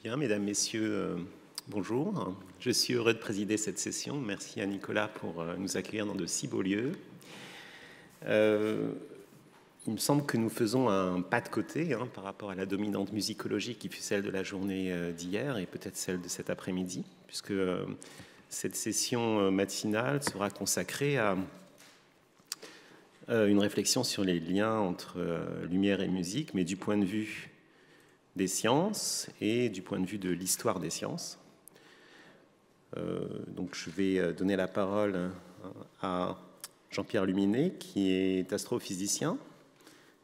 Bien, mesdames, messieurs, bonjour. Je suis heureux de présider cette session. Merci à Nicolas pour nous accueillir dans de si beaux lieux. Il me semble que nous faisons un pas de côté par rapport à la dominante musicologie qui fut celle de la journée d'hier et peut-être celle de cet après-midi, puisque cette session matinale sera consacrée à une réflexion sur les liens entre lumière et musique, mais du point de vue des sciences et du point de vue de l'histoire des sciences. Donc je vais donner la parole à Jean-Pierre Luminet, qui est astrophysicien,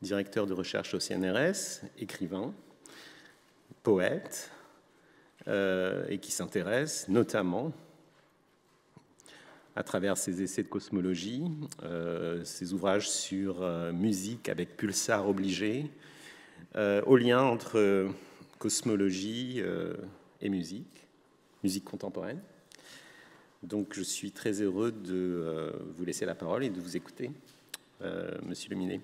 directeur de recherche au CNRS, écrivain, poète, et qui s'intéresse notamment, à travers ses essais de cosmologie, ses ouvrages sur musique avec pulsar obligé, au lien entre cosmologie et musique contemporaine. Donc je suis très heureux de vous laisser la parole et de vous écouter, Monsieur Luminet.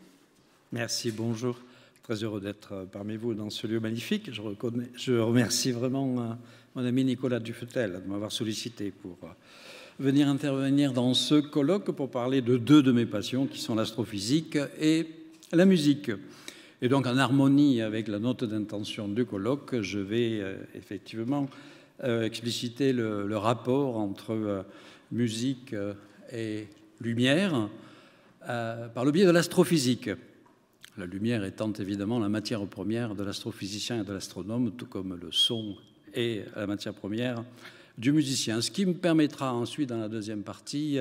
Merci, bonjour. Très heureux d'être parmi vous dans ce lieu magnifique. Je remercie vraiment mon ami Nicolas Dufetel de m'avoir sollicité pour venir intervenir dans ce colloque pour parler de deux de mes passions qui sont l'astrophysique et la musique. Et donc, en harmonie avec la note d'intention du colloque, je vais effectivement expliciter le rapport entre musique et lumière par le biais de l'astrophysique. La lumière étant évidemment la matière première de l'astrophysicien et de l'astronome, tout comme le son est la matière première du musicien. Ce qui me permettra ensuite, dans la deuxième partie,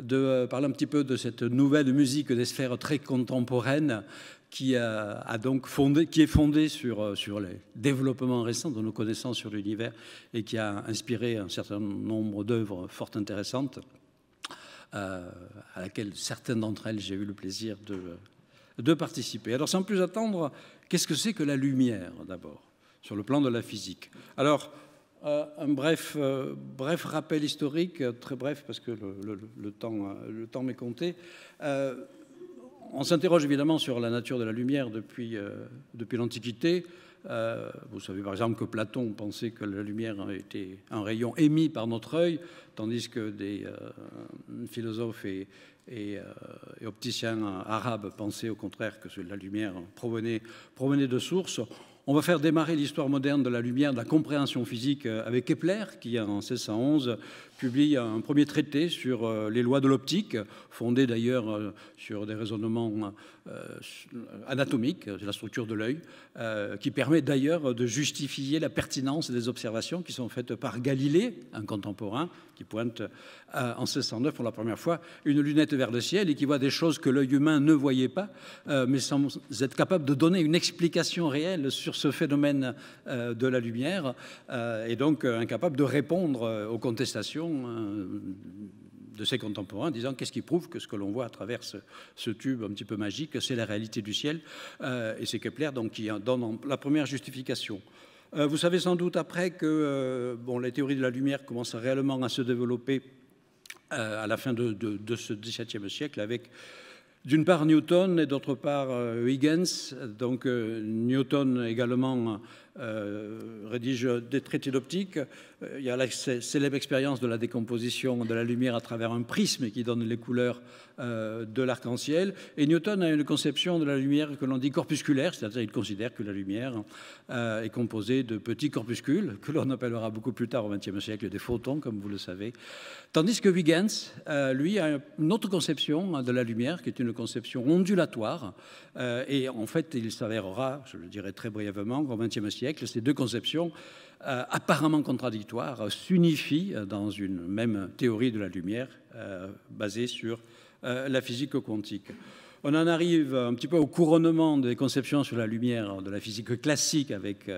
de parler un petit peu de cette nouvelle musique des sphères très contemporaines qui est fondée sur les développements récents de nos connaissances sur l'univers et qui a inspiré un certain nombre d'œuvres fort intéressantes, à laquelle certaines d'entre elles j'ai eu le plaisir de participer. Alors, sans plus attendre, qu'est-ce que c'est que la lumière, d'abord, sur le plan de la physique? Alors, un bref rappel historique, très bref, parce que le temps m'est compté. On s'interroge évidemment sur la nature de la lumière depuis l'Antiquité. Vous savez par exemple que Platon pensait que la lumière était un rayon émis par notre œil, tandis que des philosophes et opticiens arabes pensaient au contraire que la lumière provenait de sources. On va faire démarrer l'histoire moderne de la lumière, de la compréhension physique avec Kepler, qui en 1611 publie un premier traité sur les lois de l'optique, fondé d'ailleurs sur des raisonnements anatomiques, de la structure de l'œil, qui permet d'ailleurs de justifier la pertinence des observations qui sont faites par Galilée, un contemporain, qui pointe en 1609 pour la première fois une lunette vers le ciel et qui voit des choses que l'œil humain ne voyait pas, mais sans être capable de donner une explication réelle sur ce phénomène de la lumière, et donc incapable de répondre aux contestations de ses contemporains, disant qu'est-ce qui prouve que ce que l'on voit à travers ce tube un petit peu magique, c'est la réalité du ciel. Et c'est Kepler donc, qui donne la première justification. Vous savez sans doute après que les théories de la lumière commencent réellement à se développer à la fin de ce XVIIe siècle avec d'une part Newton et d'autre part Huygens. Donc Newton également rédige des traités d'optique. Il y a la célèbre expérience de la décomposition de la lumière à travers un prisme qui donne les couleurs de l'arc-en-ciel. Et Newton a une conception de la lumière que l'on dit corpusculaire, c'est-à-dire qu'il considère que la lumière est composée de petits corpuscules, que l'on appellera beaucoup plus tard au XXe siècle des photons, comme vous le savez. Tandis que Huygens, lui, a une autre conception de la lumière, qui est une conception ondulatoire. Et en fait, il s'avérera, je le dirai très brièvement, qu'au XXe siècle, ces deux conceptions apparemment contradictoires s'unifient dans une même théorie de la lumière basée sur la physique quantique. On en arrive un petit peu au couronnement des conceptions sur la lumière de la physique classique avec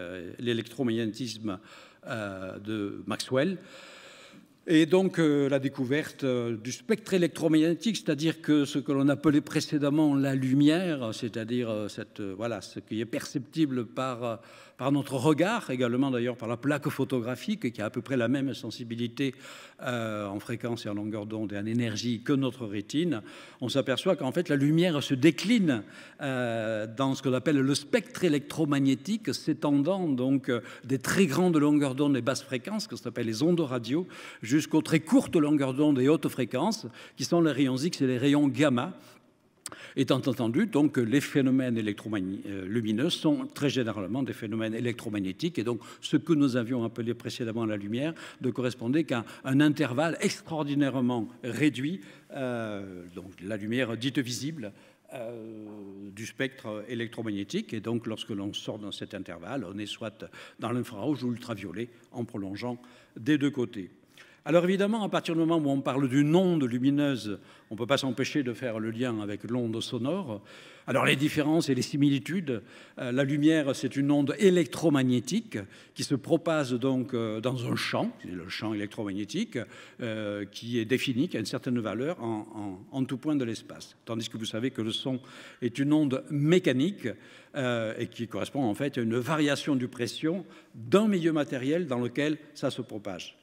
l'électromagnétisme de Maxwell. Et donc la découverte du spectre électromagnétique, c'est-à-dire que ce que l'on appelait précédemment la lumière, c'est-à-dire ce qui est perceptible par par notre regard, également d'ailleurs par la plaque photographique qui a à peu près la même sensibilité en fréquence et en longueur d'onde et en énergie que notre rétine, on s'aperçoit qu'en fait la lumière se décline dans ce qu'on appelle le spectre électromagnétique, s'étendant donc des très grandes longueurs d'onde et basses fréquences, que ça s'appelle les ondes radio, jusqu'aux très courtes longueurs d'onde et hautes fréquences, qui sont les rayons X et les rayons gamma. Étant entendu donc que les phénomènes lumineux sont très généralement des phénomènes électromagnétiques, et donc ce que nous avions appelé précédemment la lumière ne correspondait qu'à un intervalle extraordinairement réduit, donc la lumière dite visible, du spectre électromagnétique. Et donc lorsque l'on sort dans cet intervalle, on est soit dans l'infrarouge ou l'ultraviolet, en prolongeant des deux côtés. Alors évidemment, à partir du moment où on parle d'une onde lumineuse, on ne peut pas s'empêcher de faire le lien avec l'onde sonore. Alors les différences et les similitudes, la lumière, c'est une onde électromagnétique qui se propage donc dans un champ, le champ électromagnétique, qui est défini, qui a une certaine valeur en tout point de l'espace. Tandis que vous savez que le son est une onde mécanique et qui correspond en fait à une variation du pression d'un milieu matériel dans lequel ça se propage.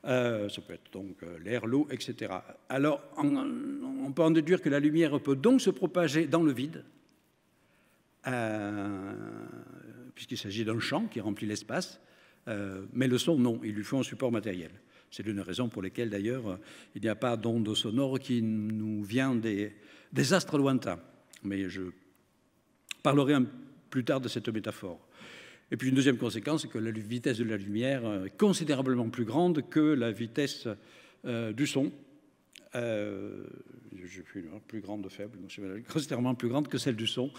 Ça peut être donc l'air, l'eau, etc. Alors, on peut en déduire que la lumière peut donc se propager dans le vide, puisqu'il s'agit d'un champ qui remplit l'espace, mais le son, non, il lui faut un support matériel. C'est l'une des raisons pour lesquelles, d'ailleurs, il n'y a pas d'onde sonore qui nous vient des astres lointains. Mais je parlerai plus tard de cette métaphore. Et puis une deuxième conséquence, c'est que la vitesse de la lumière est considérablement plus grande que la vitesse du son. Je suis plus grande de faible, donc considérablement plus grande que celle du son,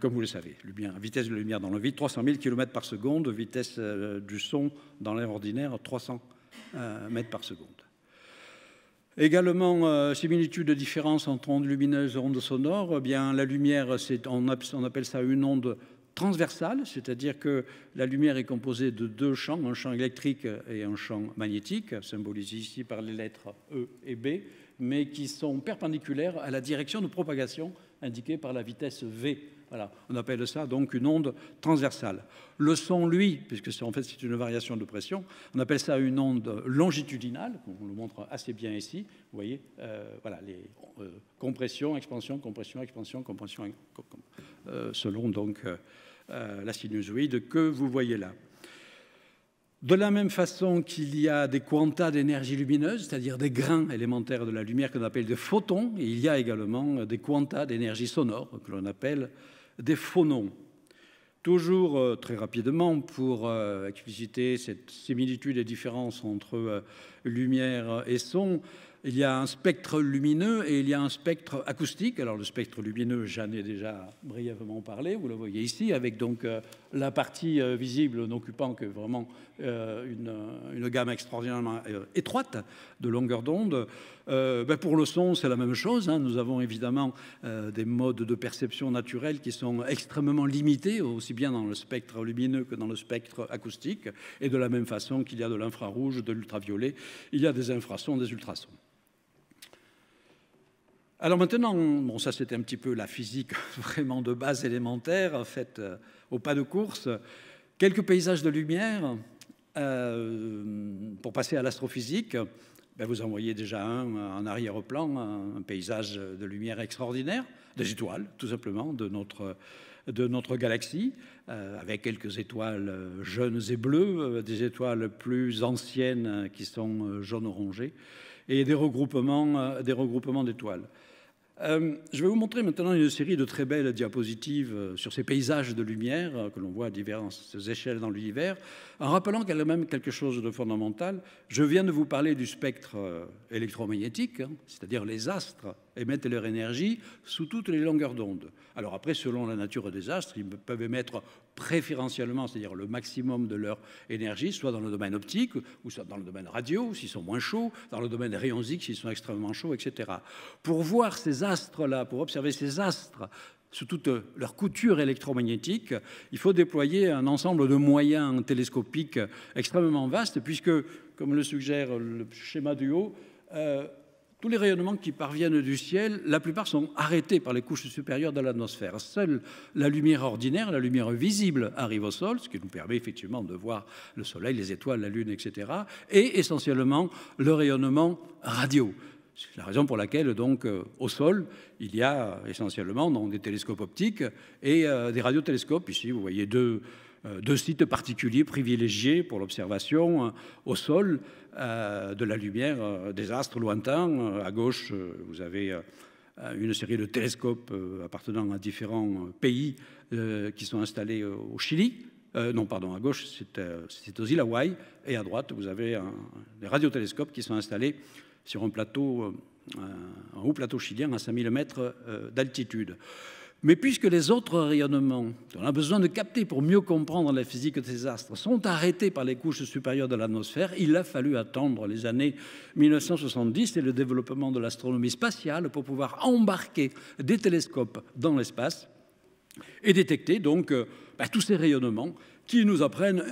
comme vous le savez. Vitesse de la lumière dans le vide, 300 000 km par seconde, vitesse du son dans l'air ordinaire, 300 mètres par seconde. Également, similitude de différence entre ondes lumineuses et ondes sonores, eh bien, la lumière, on appelle ça une onde transversale, c'est-à-dire que la lumière est composée de deux champs, un champ électrique et un champ magnétique, symbolisés ici par les lettres E et B, mais qui sont perpendiculaires à la direction de propagation indiquée par la vitesse V. Voilà, on appelle ça donc une onde transversale. Le son, lui, puisque en fait c'est une variation de pression, on appelle ça une onde longitudinale, on le montre assez bien ici. Vous voyez, voilà, les compression, expansion, compression, expansion, compression, selon donc la sinusoïde que vous voyez là. De la même façon qu'il y a des quanta d'énergie lumineuse, c'est-à-dire des grains élémentaires de la lumière qu'on appelle des photons, et il y a également des quanta d'énergie sonore que l'on appelle des phonons. Toujours très rapidement pour expliciter cette similitude et différence entre lumière et son, il y a un spectre lumineux et il y a un spectre acoustique. Alors le spectre lumineux, j'en ai déjà brièvement parlé, vous le voyez ici, avec donc la partie visible n'occupant que vraiment une gamme extraordinairement étroite de longueur d'onde. Pour le son, c'est la même chose, hein. Nous avons évidemment des modes de perception naturels qui sont extrêmement limités, aussi bien dans le spectre lumineux que dans le spectre acoustique. Et de la même façon qu'il y a de l'infrarouge, de l'ultraviolet, il y a des infrasons, des ultrasons. Alors maintenant, bon, ça c'était un petit peu la physique vraiment de base élémentaire, faite au pas de course. Quelques paysages de lumière pour passer à l'astrophysique. Vous en voyez déjà un en arrière-plan, un paysage de lumière extraordinaire, des étoiles tout simplement de notre galaxie, avec quelques étoiles jeunes et bleues, des étoiles plus anciennes qui sont jaune-orangé, et des regroupements d'étoiles. Je vais vous montrer maintenant une série de très belles diapositives sur ces paysages de lumière que l'on voit à diverses échelles dans l'univers, en rappelant qu'elle a même quelque chose de fondamental. Je viens de vous parler du spectre électromagnétique, hein, c'est-à-dire les astres émettent leur énergie sous toutes les longueurs d'onde. Alors après, selon la nature des astres, ils peuvent émettre préférentiellement, c'est-à-dire le maximum de leur énergie, soit dans le domaine optique, ou soit dans le domaine radio, s'ils sont moins chauds, dans le domaine des rayons X, s'ils sont extrêmement chauds, etc. Pour voir ces astres-là, pour observer ces astres sous toute leur couture électromagnétique, il faut déployer un ensemble de moyens télescopiques extrêmement vastes, puisque, comme le suggère le schéma du haut, tous les rayonnements qui parviennent du ciel, la plupart sont arrêtés par les couches supérieures de l'atmosphère. Seule la lumière ordinaire, la lumière visible, arrive au sol, ce qui nous permet effectivement de voir le soleil, les étoiles, la lune, etc. Et essentiellement le rayonnement radio. C'est la raison pour laquelle, donc, au sol, il y a essentiellement donc, des télescopes optiques et des radiotélescopes. Ici, vous voyez deux sites particuliers privilégiés pour l'observation au sol de la lumière des astres lointains. À gauche, vous avez une série de télescopes appartenant à différents pays qui sont installés au Chili. Non, pardon, à gauche, c'est aux îles Hawaï. Et à droite, vous avez des radiotélescopes qui sont installés sur un plateau, un haut plateau chilien à 5000 mètres d'altitude. Mais puisque les autres rayonnements qu'on a besoin de capter pour mieux comprendre la physique des astres sont arrêtés par les couches supérieures de l'atmosphère, il a fallu attendre les années 1970 et le développement de l'astronomie spatiale pour pouvoir embarquer des télescopes dans l'espace et détecter donc tous ces rayonnements qui nous apprennent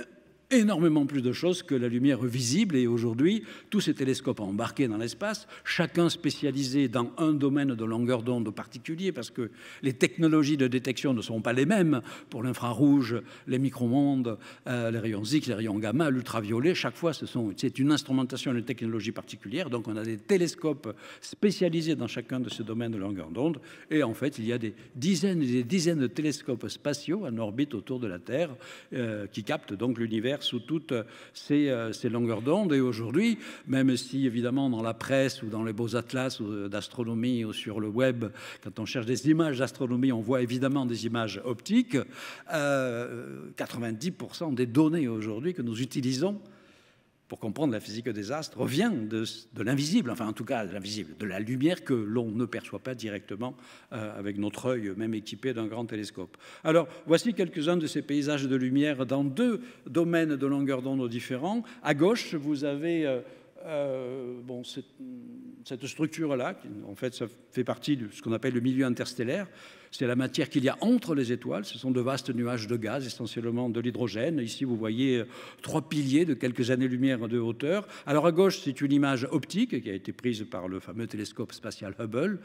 énormément plus de choses que la lumière visible. Et aujourd'hui, tous ces télescopes embarqués dans l'espace, chacun spécialisé dans un domaine de longueur d'onde particulier, parce que les technologies de détection ne sont pas les mêmes pour l'infrarouge, les micro-ondes, les rayons X, les rayons gamma, l'ultraviolet. Chaque fois, c'est une instrumentation, une technologie particulière. Donc, on a des télescopes spécialisés dans chacun de ces domaines de longueur d'onde. Et en fait, il y a des dizaines et des dizaines de télescopes spatiaux en orbite autour de la Terre qui captent donc l'univers sous toutes ces longueurs d'onde. Et aujourd'hui, même si évidemment dans la presse ou dans les beaux atlas d'astronomie ou sur le web, quand on cherche des images d'astronomie, on voit évidemment des images optiques, 90% des données aujourd'hui que nous utilisons pour comprendre la physique des astres vient de l'invisible, enfin en tout cas de l'invisible, de la lumière que l'on ne perçoit pas directement avec notre œil, même équipé d'un grand télescope. Alors, voici quelques-uns de ces paysages de lumière dans deux domaines de longueur d'onde différents. À gauche, vous avez cette structure-là, en fait, ça fait partie de ce qu'on appelle le milieu interstellaire. C'est la matière qu'il y a entre les étoiles. Ce sont de vastes nuages de gaz, essentiellement de l'hydrogène. Ici, vous voyez 3 piliers de quelques années-lumière de hauteur. Alors, à gauche, c'est une image optique qui a été prise par le fameux télescope spatial Hubble.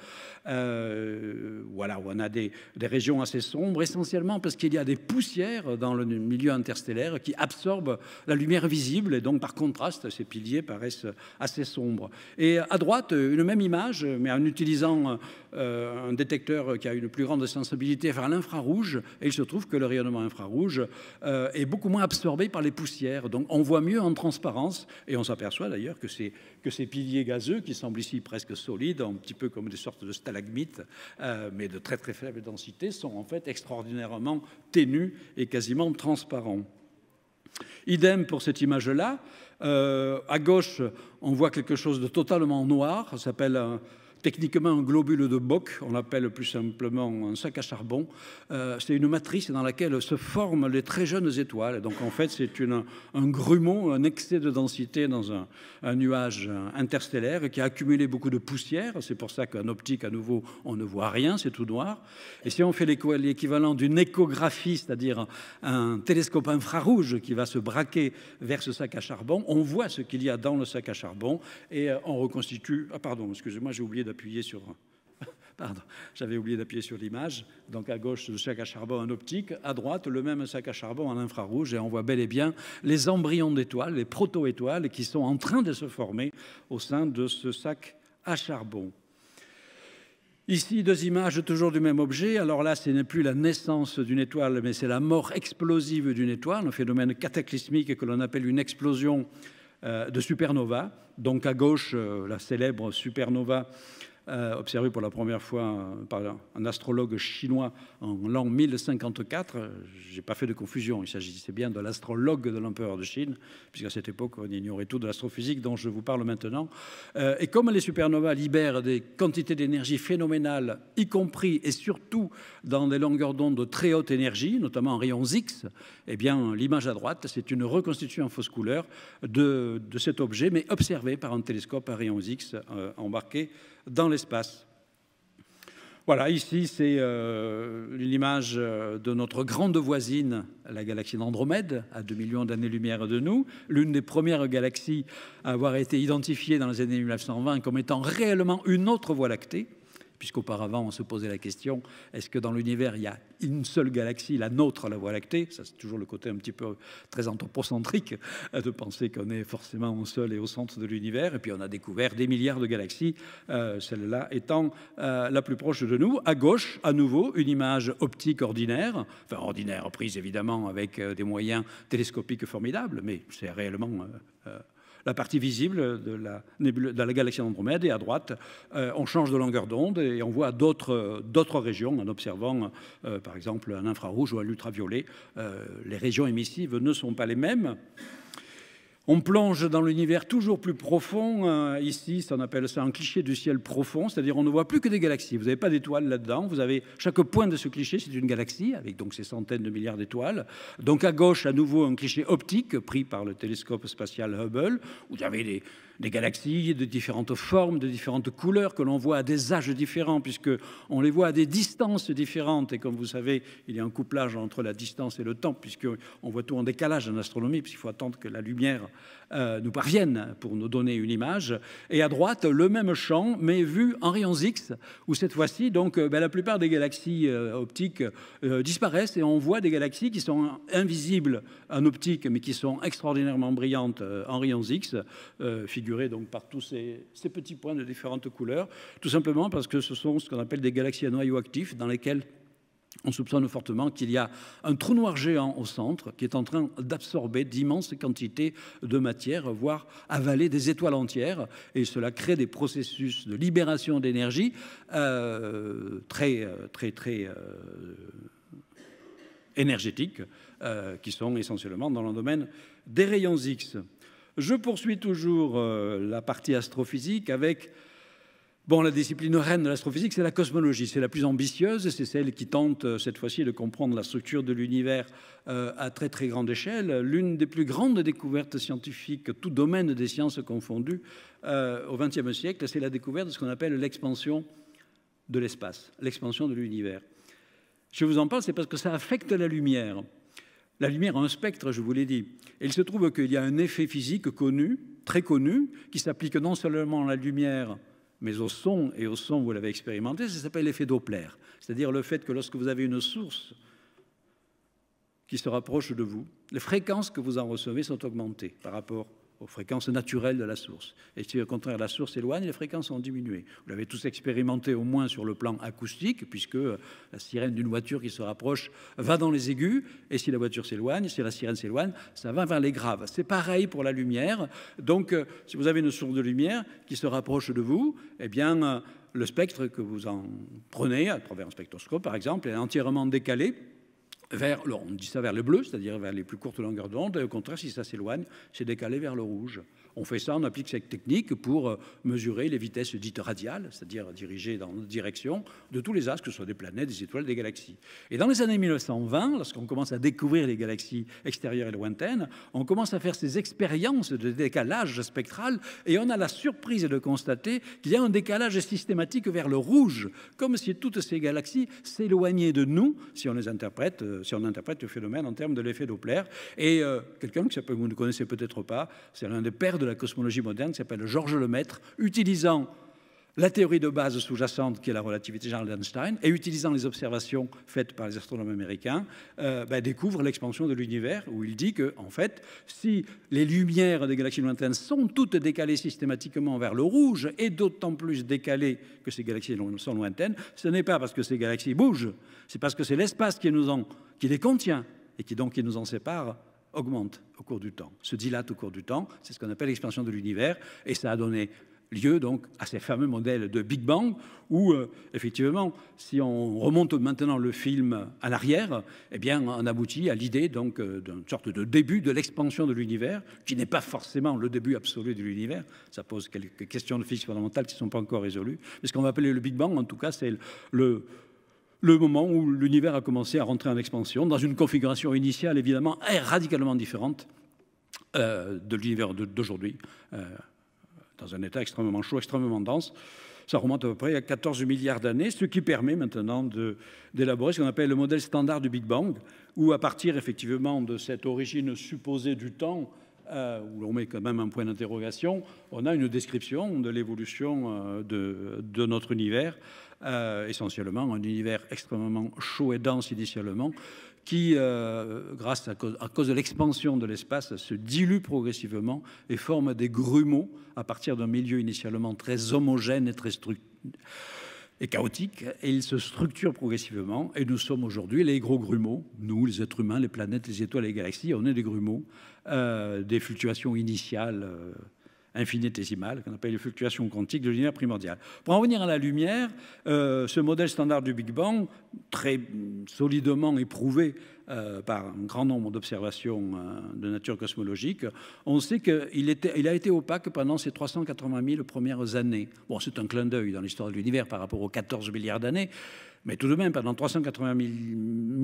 Voilà, où on a des régions assez sombres, essentiellement parce qu'il y a des poussières dans le milieu interstellaire qui absorbent la lumière visible. Et donc, par contraste, ces piliers paraissent assez sombres. Et à droite, une même image, mais en utilisant un détecteur qui a une plus grande sensibilité vers l'infrarouge, et il se trouve que le rayonnement infrarouge est beaucoup moins absorbé par les poussières. Donc on voit mieux en transparence, et on s'aperçoit d'ailleurs que ces piliers gazeux, qui semblent ici presque solides, un petit peu comme des sortes de stalagmites, mais de très très faible densité, sont en fait extraordinairement ténus et quasiment transparents. Idem pour cette image-là. À gauche, on voit quelque chose de totalement noir, ça s'appelle techniquement un globule de Bock, on l'appelle plus simplement un sac à charbon. C'est une matrice dans laquelle se forment les très jeunes étoiles. Donc en fait, c'est un grumeau, un excès de densité dans un nuage interstellaire qui a accumulé beaucoup de poussière. C'est pour ça qu'en optique, à nouveau, on ne voit rien, c'est tout noir. Et si on fait l'équivalent d'une échographie, c'est-à-dire un télescope infrarouge qui va se braquer vers ce sac à charbon, on voit ce qu'il y a dans le sac à charbon et on reconstitue... Ah pardon, excusez-moi, j'ai oublié d'appuyer sur... Pardon, j'avais oublié d'appuyer sur l'image. Donc à gauche, le sac à charbon en optique, à droite, le même sac à charbon en infrarouge, et on voit bel et bien les embryons d'étoiles, les proto-étoiles qui sont en train de se former au sein de ce sac à charbon. Ici, deux images toujours du même objet. Alors là, ce n'est plus la naissance d'une étoile, mais c'est la mort explosive d'une étoile, un phénomène cataclysmique que l'on appelle une explosion de supernova. Donc à gauche, la célèbre supernova observée pour la première fois par un astrologue chinois en l'an 1054. Je n'ai pas fait de confusion, il s'agissait bien de l'astrologue de l'empereur de Chine, puisqu'à cette époque, on ignorait tout de l'astrophysique dont je vous parle maintenant. Et comme les supernovas libèrent des quantités d'énergie phénoménales, y compris et surtout dans des longueurs d'onde de très haute énergie, notamment en rayons X, eh bien, l'image à droite, c'est une reconstitution en fausse couleur de cet objet, mais observé par un télescope à rayons X embarqué dans l'espace. Voilà, ici, c'est l'image de notre grande voisine, la galaxie d'Andromède, à 2 millions d'années-lumière de nous, l'une des premières galaxies à avoir été identifiée dans les années 1920 comme étant réellement une autre Voie lactée, puisqu'auparavant, on se posait la question, est-ce que dans l'univers, il y a une seule galaxie, la nôtre, la Voie lactée? Ça, c'est toujours le côté un petit peu très anthropocentrique de penser qu'on est forcément seul et au centre de l'univers. Et puis, on a découvert des milliards de galaxies, celle-là étant la plus proche de nous. À gauche, à nouveau, une image optique ordinaire, enfin ordinaire, prise évidemment avec des moyens télescopiques formidables, mais c'est réellement... la partie visible de la galaxie d'Andromède, et à droite, on change de longueur d'onde et on voit d'autres régions en observant, par exemple, un infrarouge ou un ultraviolet. Les régions émissives ne sont pas les mêmes. On plonge dans l'univers toujours plus profond. Ici, on appelle ça un cliché du ciel profond, c'est-à-dire on ne voit plus que des galaxies. Vous n'avez pas d'étoiles là-dedans. Vous avez chaque point de ce cliché, c'est une galaxie, avec donc ces centaines de milliards d'étoiles. Donc à gauche, à nouveau, un cliché optique pris par le télescope spatial Hubble, où vous avez des galaxies de différentes formes, de différentes couleurs que l'on voit à des âges différents, puisqu'on les voit à des distances différentes. Et comme vous savez, il y a un couplage entre la distance et le temps, puisqu'on voit tout en décalage en astronomie, puisqu'il faut attendre que la lumière nous parvienne pour nous donner une image. Et à droite, le même champ, mais vu en rayons X, où cette fois-ci, donc, la plupart des galaxies optiques disparaissent et on voit des galaxies qui sont invisibles en optique, mais qui sont extraordinairement brillantes en rayons X, figurées donc par tous ces petits points de différentes couleurs, tout simplement parce que ce sont ce qu'on appelle des galaxies à noyau actif, dans lesquelles on soupçonne fortement qu'il y a un trou noir géant au centre qui est en train d'absorber d'immenses quantités de matière, voire avaler des étoiles entières. Et cela crée des processus de libération d'énergie très énergétiques qui sont essentiellement dans le domaine des rayons X. Je poursuis toujours la partie astrophysique avec... Bon, la discipline reine de l'astrophysique, c'est la cosmologie. C'est la plus ambitieuse, c'est celle qui tente cette fois-ci de comprendre la structure de l'univers à très très grande échelle. L'une des plus grandes découvertes scientifiques, tout domaine des sciences confondues, au XXe siècle, c'est la découverte de ce qu'on appelle l'expansion de l'espace, l'expansion de l'univers. Je vous en parle, c'est parce que ça affecte la lumière. La lumière a un spectre, je vous l'ai dit. Et il se trouve qu'il y a un effet physique connu, très connu, qui s'applique non seulement à la lumière, mais au son, et au son, vous l'avez expérimenté, ça s'appelle l'effet Doppler. C'est-à-dire le fait que lorsque vous avez une source qui se rapproche de vous, les fréquences que vous en recevez sont augmentées par rapport aux fréquences naturelles de la source. Et si au contraire la source s'éloigne, les fréquences ont diminué. Vous l'avez tous expérimenté au moins sur le plan acoustique, puisque la sirène d'une voiture qui se rapproche va dans les aigus, et si la voiture s'éloigne, si la sirène s'éloigne, ça va vers les graves. C'est pareil pour la lumière. Donc, si vous avez une source de lumière qui se rapproche de vous, eh bien, le spectre que vous en prenez, à travers un spectroscope par exemple, est entièrement décalé vers, on dit ça vers le bleu, c'est-à-dire vers les plus courtes longueurs d'onde, et au contraire, si ça s'éloigne, c'est décalé vers le rouge. On fait ça, on applique cette technique pour mesurer les vitesses dites radiales, c'est-à-dire dirigées dans la direction de tous les astres, que ce soit des planètes, des étoiles, des galaxies. Et dans les années 1920, lorsqu'on commence à découvrir les galaxies extérieures et lointaines, on commence à faire ces expériences de décalage spectral, et on a la surprise de constater qu'il y a un décalage systématique vers le rouge, comme si toutes ces galaxies s'éloignaient de nous, si on interprète le phénomène en termes de l'effet Doppler. Et quelqu'un que vous ne connaissez peut-être pas, c'est l'un des pères de la cosmologie moderne, qui s'appelle Georges Lemaître, utilisant la théorie de base sous-jacente qui est la relativité générale d'Einstein et utilisant les observations faites par les astronomes américains, découvre l'expansion de l'univers, où il dit que, en fait, si les lumières des galaxies lointaines sont toutes décalées systématiquement vers le rouge, et d'autant plus décalées que ces galaxies sont lointaines, ce n'est pas parce que ces galaxies bougent, c'est parce que c'est l'espace qui les contient et qui nous en sépare, augmente au cours du temps, se dilate au cours du temps. C'est ce qu'on appelle l'expansion de l'univers, et ça a donné lieu donc à ces fameux modèles de Big Bang où, effectivement, si on remonte maintenant le film à l'arrière, eh bien, on aboutit à l'idée donc d'une sorte de début de l'expansion de l'univers, qui n'est pas forcément le début absolu de l'univers. Ça pose quelques questions de physique fondamentale qui ne sont pas encore résolues. Mais ce qu'on va appeler le Big Bang, en tout cas, c'est le moment où l'univers a commencé à rentrer en expansion, dans une configuration initiale, évidemment, radicalement différente de l'univers d'aujourd'hui. dans un état extrêmement chaud, extrêmement dense. Ça remonte à peu près à 14 milliards d'années, ce qui permet maintenant d'élaborer ce qu'on appelle le modèle standard du Big Bang, où à partir effectivement de cette origine supposée du temps, où l'on met quand même un point d'interrogation, on a une description de l'évolution de notre univers, essentiellement un univers extrêmement chaud et dense initialement, qui, grâce à cause de l'expansion de l'espace, se dilue progressivement et forme des grumeaux à partir d'un milieu initialement très homogène et très chaotique, et il se structure progressivement, et nous sommes aujourd'hui les gros grumeaux, nous, les êtres humains, les planètes, les étoiles, les galaxies, on est des grumeaux, des fluctuations initiales infinitésimales, qu'on appelle les fluctuations quantiques de l'univers primordial. Pour en venir à la lumière, ce modèle standard du Big Bang, très solidement éprouvé par un grand nombre d'observations de nature cosmologique, on sait qu'il a été opaque pendant ces 380 000 premières années. Bon, c'est un clin d'œil dans l'histoire de l'univers par rapport aux 14 milliards d'années, mais tout de même, pendant 380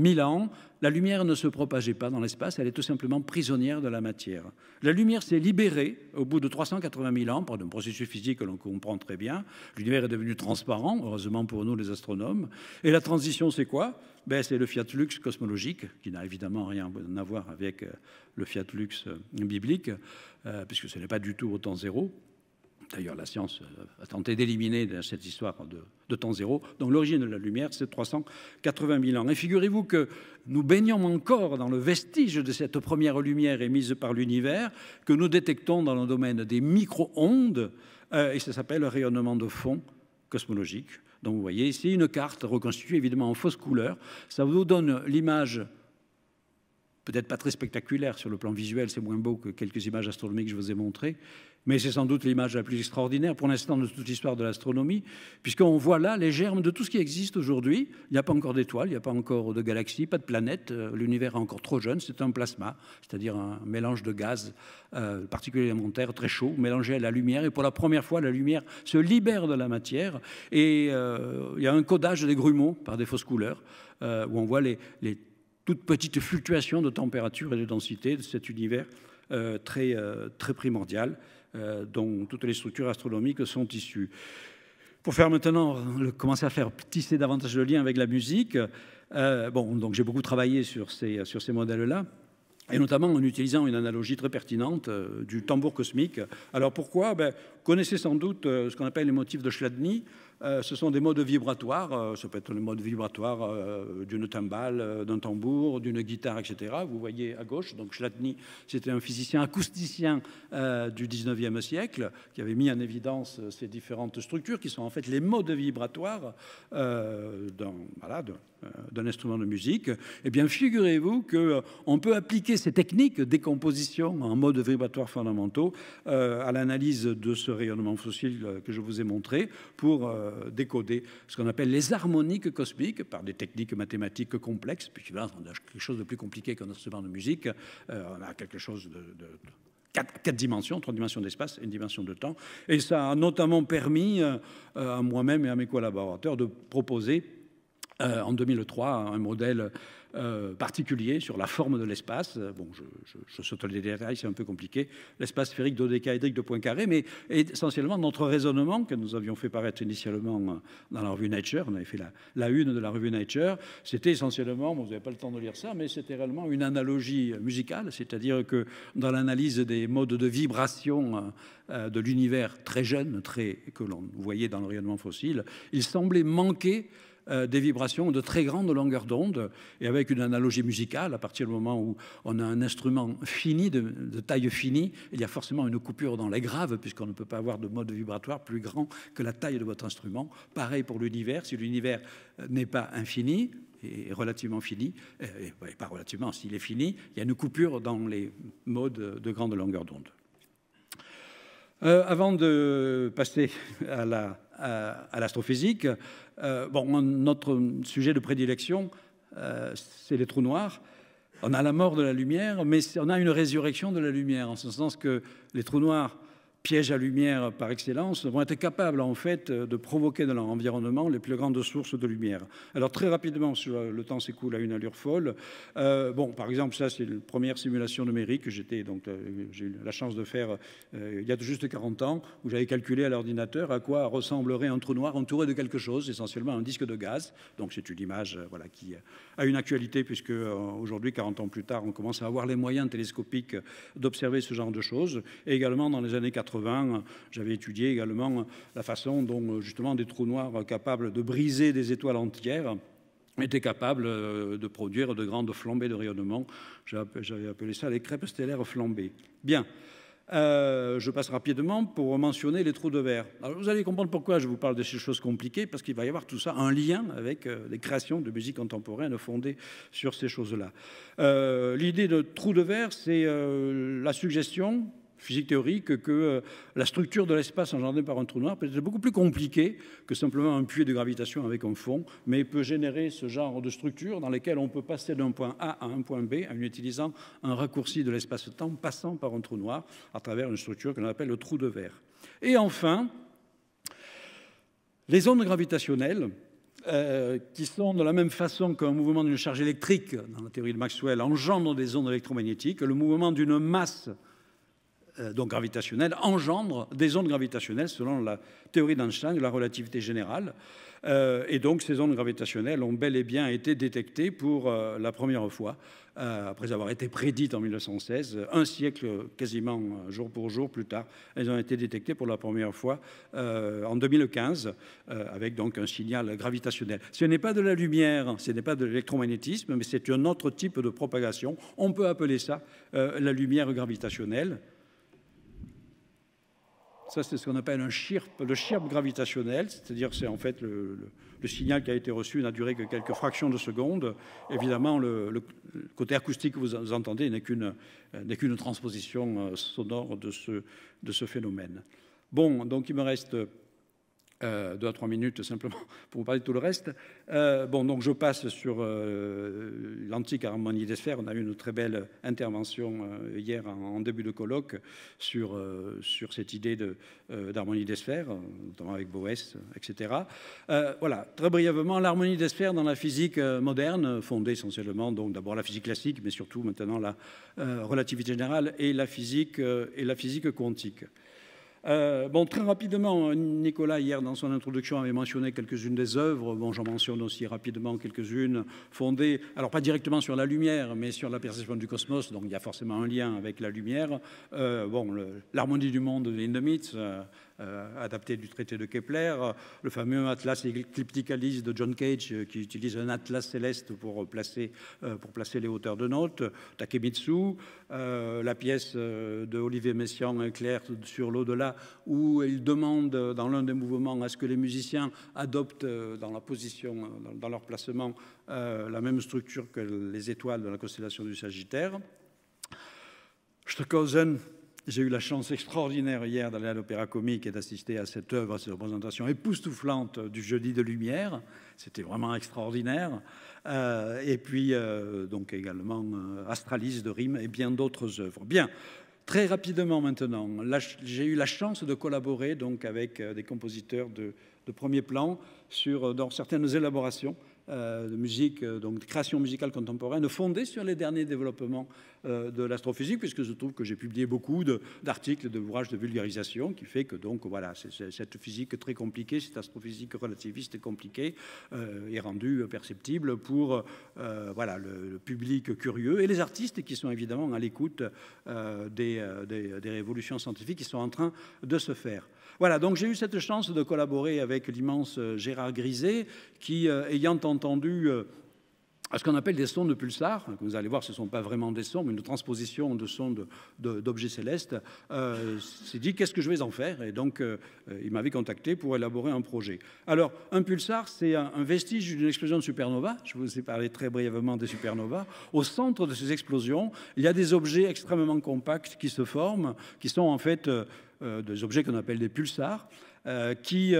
000 ans, la lumière ne se propageait pas dans l'espace, elle est tout simplement prisonnière de la matière. La lumière s'est libérée au bout de 380 000 ans par un processus physique que l'on comprend très bien. L'univers est devenu transparent, heureusement pour nous les astronomes. Et la transition, c'est quoi? C'est le fiat lux cosmologique, qui n'a évidemment rien à voir avec le fiat lux biblique, puisque ce n'est pas du tout au temps zéro. D'ailleurs, la science a tenté d'éliminer cette histoire de temps zéro. Donc l'origine de la lumière, c'est 380 000 ans. Et figurez-vous que nous baignons encore dans le vestige de cette première lumière émise par l'univers, que nous détectons dans le domaine des micro-ondes, et ça s'appelle le rayonnement de fond cosmologique. Donc vous voyez ici une carte reconstituée évidemment en fausse couleur. Ça vous donne l'image, peut-être pas très spectaculaire sur le plan visuel, c'est moins beau que quelques images astronomiques que je vous ai montrées, mais c'est sans doute l'image la plus extraordinaire pour l'instant de toute l'histoire de l'astronomie, puisqu'on voit là les germes de tout ce qui existe aujourd'hui. Il n'y a pas encore d'étoiles, il n'y a pas encore de galaxies, pas de planètes, l'univers est encore trop jeune, c'est un plasma, c'est-à-dire un mélange de gaz, particules élémentaires très chaud, mélangé à la lumière, et pour la première fois, la lumière se libère de la matière, et il y a un codage des grumeaux par des fausses couleurs, où on voit les toutes petites fluctuations de température et de densité de cet univers très primordial, dont toutes les structures astronomiques sont issues. Pour faire maintenant, commencer à faire tisser davantage de liens avec la musique, donc j'ai beaucoup travaillé sur ces modèles-là, et notamment en utilisant une analogie très pertinente du tambour cosmique. Alors pourquoi? Vous connaissez sans doute ce qu'on appelle les motifs de Chladni. Ce sont des modes vibratoires, ça peut être le mode vibratoire d'une timbale, d'un tambour, d'une guitare, etc. Vous voyez à gauche, donc Chladni, c'était un physicien acousticien du 19e siècle qui avait mis en évidence ces différentes structures qui sont en fait les modes vibratoires d'un instrument de musique. Eh bien, figurez-vous qu'on peut appliquer ces techniques de décomposition en modes vibratoires fondamentaux à l'analyse de ce rayonnement fossile que je vous ai montré pour décoder ce qu'on appelle les harmoniques cosmiques par des techniques mathématiques complexes, puisque là, on a quelque chose de plus compliqué qu'un instrument de musique. On a quelque chose de quatre dimensions, 3 dimensions d'espace et 1 dimension de temps. Et ça a notamment permis à moi-même et à mes collaborateurs de proposer en 2003 un modèle particulier sur la forme de l'espace. Bon, je saute les détails, c'est un peu compliqué. L'espace sphérique dodécaédrique de points carrés, mais essentiellement notre raisonnement que nous avions fait paraître initialement dans la revue Nature, on avait fait la une de la revue Nature, c'était essentiellement, vous n'avez pas le temps de lire ça, mais c'était réellement une analogie musicale, c'est-à-dire que dans l'analyse des modes de vibration de l'univers très jeune, que l'on voyait dans le rayonnement fossile, il semblait manquer des vibrations de très grande longueur d'onde, et avec une analogie musicale, à partir du moment où on a un instrument fini, de taille finie, il y a forcément une coupure dans les graves, puisqu'on ne peut pas avoir de mode vibratoire plus grand que la taille de votre instrument. Pareil pour l'univers, si l'univers n'est pas infini, et relativement fini, pas relativement, s'il est fini, il y a une coupure dans les modes de grande longueur d'onde. Avant de passer à l'astrophysique, notre sujet de prédilection, c'est les trous noirs. On a la mort de la lumière, mais on a une résurrection de la lumière, en ce sens que les trous noirs pièges à lumière par excellence, vont être capables en fait de provoquer dans leur environnement les plus grandes sources de lumière. Alors très rapidement, le temps s'écoule à une allure folle. Bon, par exemple, ça c'est une première simulation numérique que j'ai eu la chance de faire il y a tout juste 40 ans, où j'avais calculé à l'ordinateur à quoi ressemblerait un trou noir entouré de quelque chose, essentiellement un disque de gaz. Donc c'est une image voilà, qui a une actualité, puisque aujourd'hui, 40 ans plus tard, on commence à avoir les moyens télescopiques d'observer ce genre de choses. Et également dans les années 80, j'avais étudié également la façon dont justement des trous noirs capables de briser des étoiles entières étaient capables de produire de grandes flambées de rayonnement. J'avais appelé ça les crêpes stellaires flambées. Bien. Je passe rapidement pour mentionner les trous de verre. Alors vous allez comprendre pourquoi je vous parle de ces choses compliquées, parce qu'il va y avoir tout ça un lien avec des créations de musique contemporaine fondées sur ces choses-là. L'idée de trou de verre, c'est la suggestion physique théorique que la structure de l'espace engendrée par un trou noir peut être beaucoup plus compliquée que simplement un puits de gravitation avec un fond, mais peut générer ce genre de structure dans lesquelles on peut passer d'un point A à un point B en utilisant un raccourci de l'espace-temps passant par un trou noir à travers une structure que l'on appelle le trou de verre. Et enfin, les ondes gravitationnelles, qui sont de la même façon qu'un mouvement d'une charge électrique, dans la théorie de Maxwell, engendrent des ondes électromagnétiques. Le mouvement d'une masse donc gravitationnelle engendre des ondes gravitationnelles selon la théorie d'Einstein de la relativité générale. Et donc ces ondes gravitationnelles ont bel et bien été détectées pour la première fois, après avoir été prédites en 1916, un siècle quasiment jour pour jour plus tard. Elles ont été détectées pour la première fois en 2015, avec donc un signal gravitationnel. Ce n'est pas de la lumière, ce n'est pas de l'électromagnétisme, mais c'est un autre type de propagation. On peut appeler ça la lumière gravitationnelle. Ça, c'est ce qu'on appelle un chirp, le chirp gravitationnel, c'est-à-dire c'est en fait le signal qui a été reçu n'a duré que quelques fractions de seconde. Évidemment, le côté acoustique que vous entendez n'est qu'une transposition sonore de ce phénomène. Bon, donc il me reste 2 à 3 minutes simplement pour vous parler de tout le reste. Bon, donc je passe sur l'antique harmonie des sphères. On a eu une très belle intervention hier en début de colloque sur cette idée d'harmonie des sphères, notamment avec Boès, etc. Voilà, très brièvement, l'harmonie des sphères dans la physique moderne, fondée essentiellement donc d'abord la physique classique, mais surtout maintenant la relativité générale et la physique quantique. Bon, très rapidement, Nicolas, hier, dans son introduction, avait mentionné quelques-unes des œuvres. Bon, j'en mentionne aussi rapidement quelques-unes fondées, alors pas directement sur la lumière, mais sur la perception du cosmos, donc il y a forcément un lien avec la lumière. Bon, l'harmonie du monde de Hindemith, adapté du traité de Kepler, le fameux Atlas Eclipticalis de John Cage, qui utilise un atlas céleste pour placer les hauteurs de notes, Takemitsu, la pièce de Olivier Messiaen, Clair sur l'au-delà, où il demande dans l'un des mouvements à ce que les musiciens adoptent dans la position, dans leur placement, la même structure que les étoiles de la constellation du Sagittaire. Stockhausen, j'ai eu la chance extraordinaire hier d'aller à l'Opéra Comique et d'assister à cette œuvre, à cette représentation époustouflante du Jeudi de lumière. C'était vraiment extraordinaire. Et puis, donc également Astralis de Rime et bien d'autres œuvres. Bien. Très rapidement maintenant, j'ai eu la chance de collaborer donc avec des compositeurs de premier plan dans certaines élaborations de musique, donc de création musicale contemporaine, fondée sur les derniers développements de l'astrophysique, puisque je trouve que j'ai publié beaucoup d'articles, d'ouvrages de vulgarisation, qui fait que donc voilà, cette physique très compliquée, cette astrophysique relativiste et compliquée, est rendue perceptible pour voilà, le public curieux et les artistes qui sont évidemment à l'écoute des révolutions scientifiques qui sont en train de se faire. Voilà, donc j'ai eu cette chance de collaborer avec l'immense Gérard Griset, qui, ayant entendu ce qu'on appelle des sons de pulsars, que vous allez voir, ce ne sont pas vraiment des sons, mais une transposition de sons d'objets célestes, s'est dit qu'est-ce que je vais en faire, et donc il m'avait contacté pour élaborer un projet. Alors, un pulsar, c'est un vestige d'une explosion de supernova. Je vous ai parlé très brièvement des supernovas. Au centre de ces explosions, il y a des objets extrêmement compacts qui se forment, qui sont en fait des objets qu'on appelle des pulsars. qui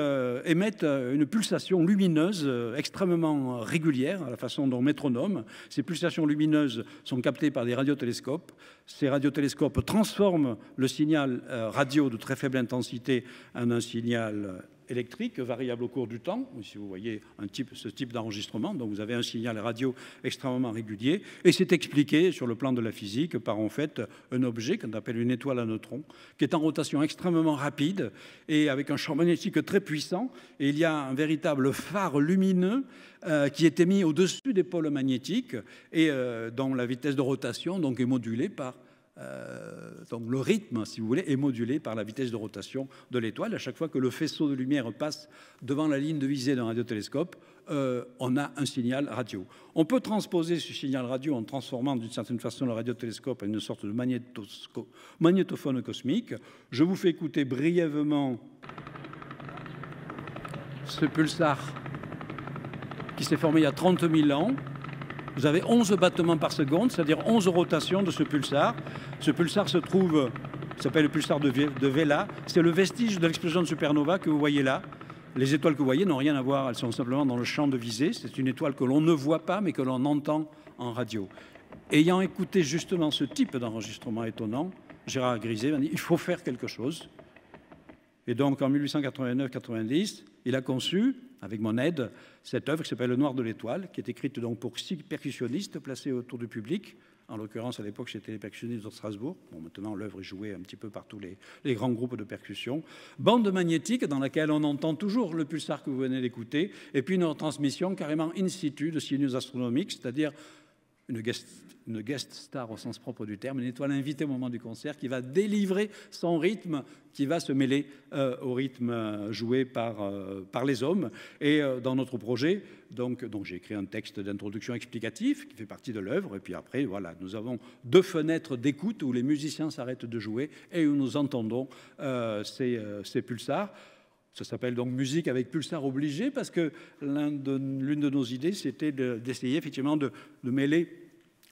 émettent une pulsation lumineuse extrêmement régulière, à la façon d'un métronome. Ces pulsations lumineuses sont captées par des radiotélescopes. Ces radiotélescopes transforment le signal radio de très faible intensité en un signal électrique, variable au cours du temps. Ici, vous voyez ce type d'enregistrement. Donc, vous avez un signal radio extrêmement régulier. Et c'est expliqué sur le plan de la physique par, en fait, un objet qu'on appelle une étoile à neutrons, qui est en rotation extrêmement rapide et avec un champ magnétique très puissant. Et il y a un véritable phare lumineux qui est émis au-dessus des pôles magnétiques et dont la vitesse de rotation donc, est modulée par... donc le rythme, si vous voulez, est modulé par la vitesse de rotation de l'étoile. À chaque fois que le faisceau de lumière passe devant la ligne de visée d'un radiotélescope, on a un signal radio. On peut transposer ce signal radio en transformant d'une certaine façon le radiotélescope en une sorte de magnétophone cosmique. Je vous fais écouter brièvement ce pulsar qui s'est formé il y a 30 000 ans. Vous avez 11 battements par seconde, c'est-à-dire 11 rotations de ce pulsar. Ce pulsar s'appelle le pulsar de Vela. C'est le vestige de l'explosion de supernova que vous voyez là. Les étoiles que vous voyez n'ont rien à voir, elles sont simplement dans le champ de visée. C'est une étoile que l'on ne voit pas, mais que l'on entend en radio. Ayant écouté justement ce type d'enregistrement étonnant, Gérard Griset m'a dit « il faut faire quelque chose ». Et donc en 1889-90, il a conçu, avec mon aide, cette œuvre qui s'appelle Le Noir de l'étoile, qui est écrite donc pour 6 percussionnistes placés autour du public. En l'occurrence, à l'époque, c'était les percussionnistes de Strasbourg. Bon, maintenant, l'œuvre est jouée un petit peu par tous les grands groupes de percussion. Bande magnétique dans laquelle on entend toujours le pulsar que vous venez d'écouter, et puis une retransmission carrément in situ de signaux astronomiques, c'est-à-dire une guest star au sens propre du terme, une étoile invitée au moment du concert qui va délivrer son rythme, qui va se mêler au rythme joué par les hommes. Et dans notre projet, donc j'ai écrit un texte d'introduction explicatif qui fait partie de l'œuvre. Et puis après, voilà, nous avons 2 fenêtres d'écoute où les musiciens s'arrêtent de jouer et où nous entendons ces pulsars. Ça s'appelle donc musique avec pulsar obligé parce que l'une de nos idées, c'était d'essayer effectivement de mêler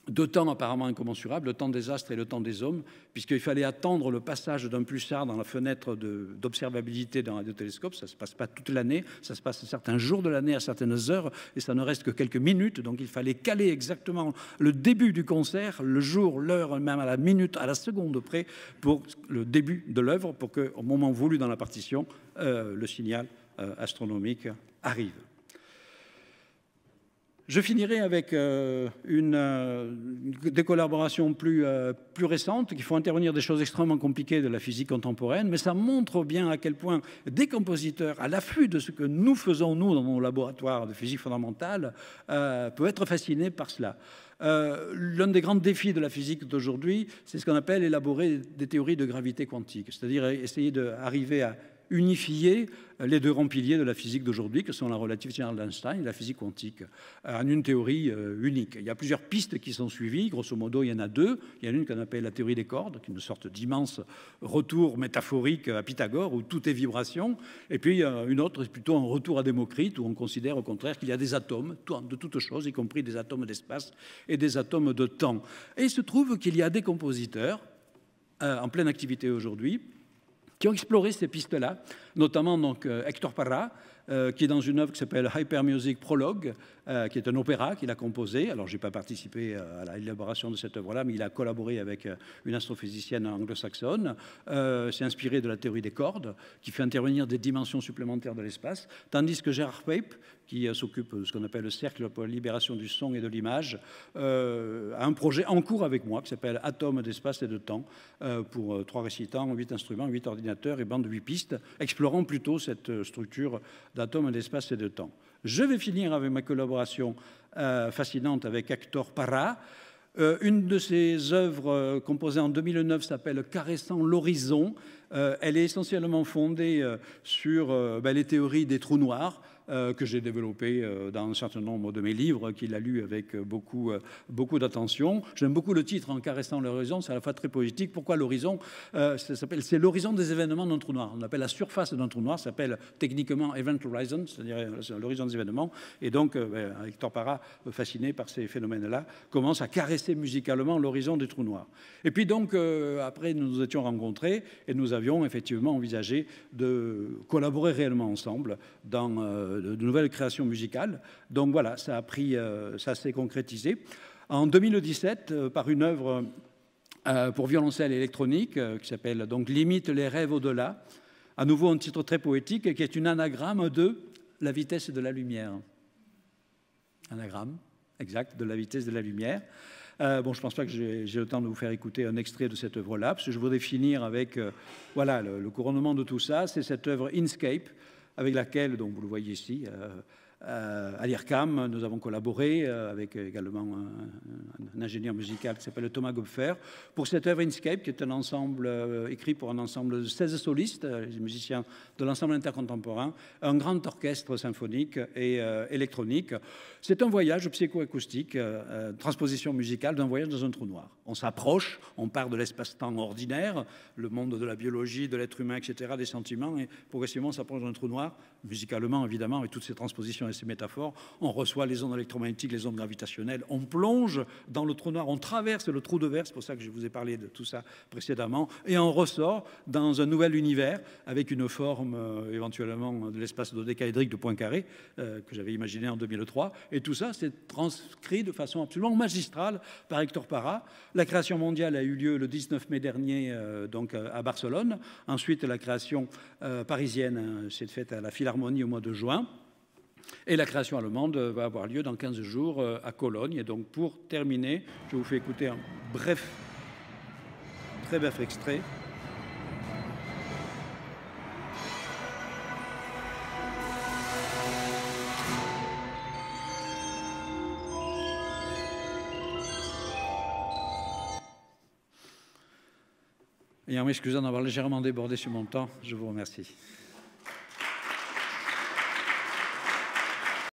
2 temps apparemment incommensurables, le temps des astres et le temps des hommes, puisqu'il fallait attendre le passage d'un pulsar dans la fenêtre d'observabilité d'un radiotélescope. Ça ne se passe pas toute l'année, ça se passe certains jours de l'année à certaines heures, et ça ne reste que quelques minutes. Donc il fallait caler exactement le début du concert, le jour, l'heure, même à la minute, à la seconde près, pour le début de l'œuvre, pour qu'au moment voulu dans la partition, le signal astronomique arrive. Je finirai avec des collaborations plus récentes qui font intervenir des choses extrêmement compliquées de la physique contemporaine, mais ça montre bien à quel point des compositeurs, à l'affût de ce que nous faisons, nous, dans nos laboratoires de physique fondamentale, peuvent être fascinés par cela. L'un des grands défis de la physique d'aujourd'hui, c'est ce qu'on appelle élaborer des théories de gravité quantique, c'est-à-dire essayer d'arriver à unifier les 2 grands piliers de la physique d'aujourd'hui, que sont la relativité générale d'Einstein et la physique quantique, en une théorie unique. Il y a plusieurs pistes qui sont suivies. Grosso modo, il y en a 2. Il y en a une qu'on appelle la théorie des cordes, qui est une sorte d'immense retour métaphorique à Pythagore, où tout est vibration. Et puis, il y a une autre, c'est plutôt un retour à Démocrite, où on considère au contraire qu'il y a des atomes, de toutes choses, y compris des atomes d'espace et des atomes de temps. Et il se trouve qu'il y a des compositeurs en pleine activité aujourd'hui, qui ont exploré ces pistes-là, notamment donc, Hector Parra, qui est dans une œuvre qui s'appelle Hyper Music Prologue, qui est un opéra qu'il a composé. Alors, je n'ai pas participé à l'élaboration de cette œuvre-là, mais il a collaboré avec une astrophysicienne anglo-saxonne. C'est inspiré de la théorie des cordes, qui fait intervenir des dimensions supplémentaires de l'espace, tandis que Gerard Pape, qui s'occupe de ce qu'on appelle le cercle pour la libération du son et de l'image, a un projet en cours avec moi qui s'appelle Atomes d'espace et de temps, pour 3 récitants, 8 instruments, 8 ordinateurs et bande de 8 pistes, explorant plutôt cette structure d'atomes d'espace et de temps. Je vais finir avec ma collaboration fascinante avec Hector Parra. Une de ses œuvres composées en 2009 s'appelle Caressant l'horizon. Elle est essentiellement fondée sur les théories des trous noirs, que j'ai développé dans un certain nombre de mes livres, qu'il a lu avec beaucoup d'attention. J'aime beaucoup le titre, En caressant l'horizon, c'est à la fois très poétique. Pourquoi l'horizon? C'est l'horizon des événements d'un trou noir. On appelle la surface d'un trou noir, ça s'appelle techniquement Event Horizon, c'est-à-dire l'horizon des événements. Et donc, Hector Parra, fasciné par ces phénomènes-là, commence à caresser musicalement l'horizon des trous noirs. Et puis donc, après, nous nous étions rencontrés et nous avions effectivement envisagé de collaborer réellement ensemble dans de nouvelles créations musicales. Donc voilà, ça s'est concrétisé. En 2017, par une œuvre pour violoncelle électronique qui s'appelle donc Limite les rêves au-delà, à nouveau un titre très poétique qui est une anagramme de la vitesse de la lumière. Anagramme, exact, de la vitesse de la lumière. Bon, je ne pense pas que j'ai le temps de vous faire écouter un extrait de cette œuvre-là, parce que je voudrais finir avec voilà, le couronnement de tout ça. C'est cette œuvre Inkscape, avec laquelle, donc vous le voyez ici, à l'IRCAM, nous avons collaboré avec également un ingénieur musical qui s'appelle Thomas Gopfer pour cette œuvre Inkscape, qui est un ensemble écrit pour un ensemble de 16 solistes, les musiciens de l'ensemble intercontemporain, un grand orchestre symphonique et électronique. C'est un voyage psychoacoustique, transposition musicale d'un voyage dans un trou noir. On s'approche, on part de l'espace-temps ordinaire, le monde de la biologie, de l'être humain, etc., des sentiments, et progressivement on s'approche d'un trou noir, musicalement évidemment, avec toutes ces transpositions et ces métaphores. On reçoit les ondes électromagnétiques, les ondes gravitationnelles, on plonge dans le trou noir, on traverse le trou de verre, c'est pour ça que je vous ai parlé de tout ça précédemment, et on ressort dans un nouvel univers avec une forme éventuellement de l'espace dodécaédrique de Poincaré que j'avais imaginé en 2003, et tout ça c'est transcrit de façon absolument magistrale par Hector Parra. La création mondiale a eu lieu le 19 mai dernier donc à Barcelone. Ensuite, la création parisienne s'est faite à la Philharmonie au mois de juin. Et la création allemande va avoir lieu dans 15 jours à Cologne. Et donc, pour terminer, je vous fais écouter un très bref extrait. Et en m'excusant d'avoir légèrement débordé sur mon temps, je vous remercie.